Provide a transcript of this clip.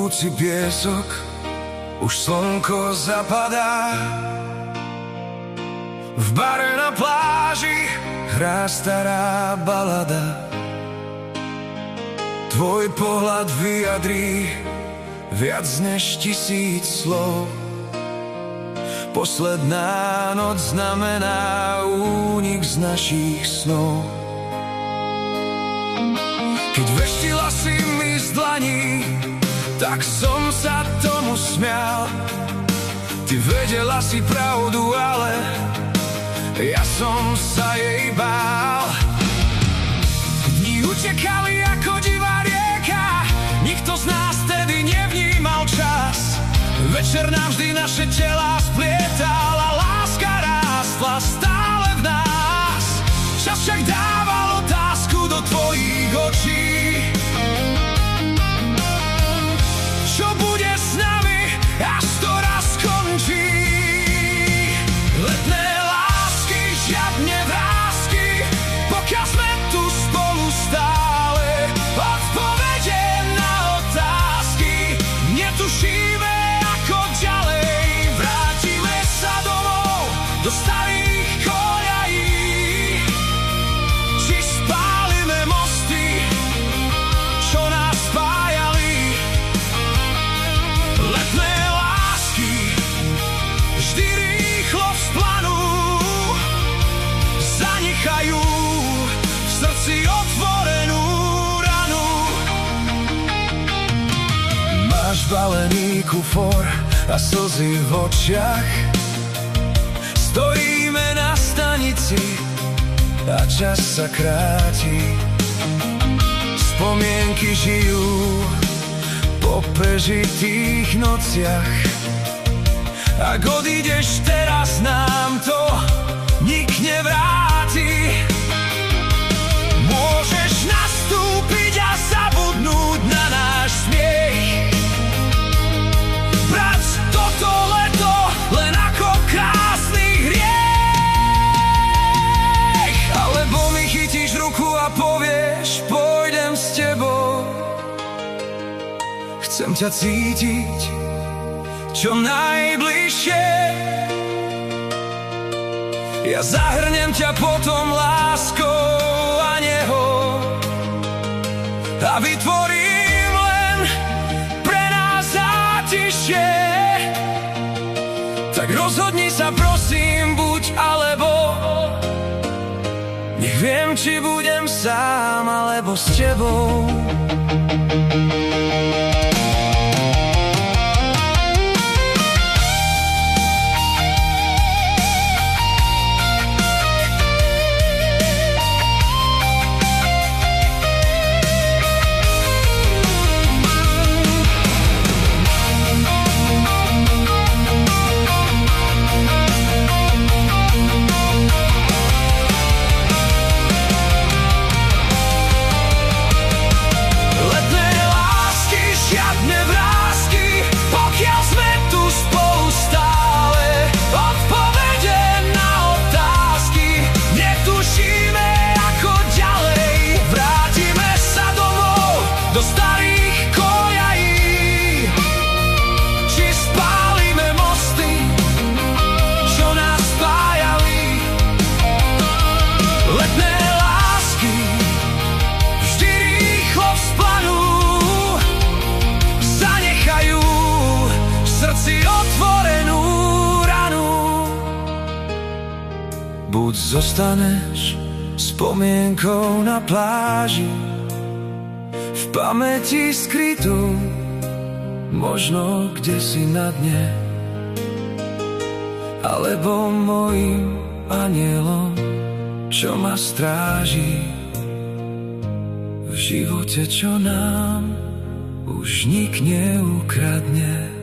Plynúci piesok, už slnko zapadá. V bare na pláži hrá stará balada. Tvoj pohľad vyjadrí viac než 1000 slov. Posledná noc znamená únik z našich snov. Keď veštila si mi z dlaní, tak som sa tomu smial. Ty vedela si pravdu, ale ja som sa jej bál. Dni utekali ako divá rieka, nikto z nás tedy nevnímal čas. Večer navždy naše telá splietal a láska rástla stále v nás. Čas však dával otázku do tvojich očí. Čo bude s nami, až to raz skončí? Letné lásky, žiadne vrásky, pokiaľ sme tu spolu stále. Odpovede na otázky netušíme, ako ďalej. Vrátime sa domov do starých koľají. Či spálime mosty, čo nás spájali. Letné lásky vždy rýchlo vzplanú, zanechajú v srdci otvorenú ranu. Máš balený kufor a slzy v očiach. Stojíme na stanici a čas sa kráti. Spomienky žijú po prežitých nociach. Ak odídeš teraz, nám to nik nevráti. Môžeš nastúpiť a zabudnúť na náš smiech. Brať toto leto len ako krásny hriech. Alebo mi chytíš ruku a povieš, pôjdem s tebou. Chcem ťa cítiť čo najbližšie. Ja zahrnem ťa potom láskou a nehou a vytvorím len pre nás zátišie. Tak rozhodni sa prosím, buď alebo. Nech viem, či budem sám alebo s tebou. Do starých koľají. Či spálime mosty, čo nás spájali. Letné lásky vždy rýchlo vzplanú, zanechajú v srdci otvorenú ranu. Buď zostaneš spomienkou na pláži, v pamäti skrytú, možno kde si na dne, alebo mojím anielom, čo ma stráži v živote, čo nám už nik neukradne.